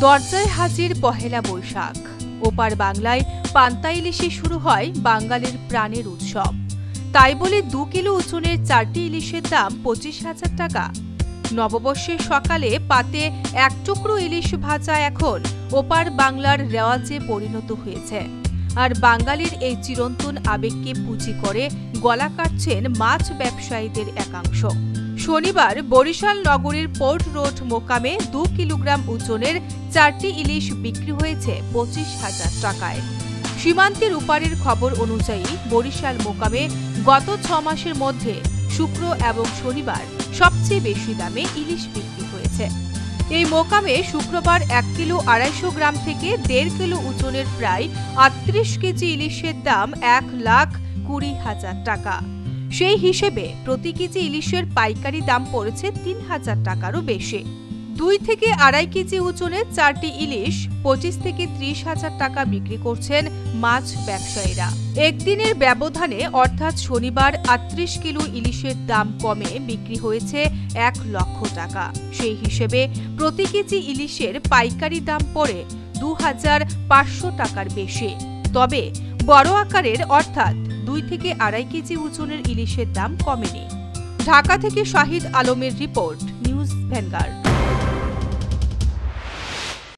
দরজায় হাজির পহেলা বৈশাখ। ওপার বাংলায় পান্তা ইলিশে শুরু হয় বাঙালির প্রাণের উৎসব। তাই বলে 2 কিলো ওজনের 4টি ইলিশের দাম 25,000 টাকা। নববর্ষের সকালে পাতে 1 টুকরো ইলিশ ভাজা এখন ওপার বাংলার রেওয়াজে পরিণত হয়েছে। আর বাঙালির এই চিরন্তন আবেগকে পুঁজি করে গলা কাটছেন মাছ ব্যবসায়ীদের একাংশ। শনিবার বরিশাল নগরীর পোর্ট রোড মোকামে 2 কিলোগ্রাম ওজনের 4টি ইলিশ বিক্রি হয়েছে 25,000 টাকায়। সীমান্তের উপারের খবর অনুযায়ী বরিশাল মোকামে গত 6 মাসের মধ্যে শুক্র এবং শনিবার সবচেয়ে বেশি দামে ইলিশ বিক্রি হয়েছে। এই মোকামে শুক্রবার 1 কিলো 250 গ্রাম থেকে 1.5 কিলো ওজনের প্রায় 38 কেজি ইলিশের দাম 1,20,000 টাকা। সেই হিসেবে প্রতি কেজি ইলিশের পাইকারি দাম পড়েছে 3,000 টাকারও বেশি। 2 থেকে 2.5 কেজি ওজনের 4টি ইলিশ 25 থেকে 30,000 টাকা বিক্রি করছেন মাছ ব্যবসায়ীরা। একদিনের ব্যবধানে অর্থাৎ শনিবার 38 কিলো ইলিশের দাম কমে বিক্রি হয়েছে 1 লক্ষ টাকা। সেই হিসেবে প্রতি কেজি ইলিশের পাইকারি দাম পড়ে 2,500 টাকার বেশি। তবে বড় আকারের অর্থাৎ 2 থেকে 2.5 কেজি ওজনের ইলিশের দাম কমেনি। ঢাকা থেকে শাহিদ আলমের রিপোর্ট, নিউজ ভ্যানগার্ড।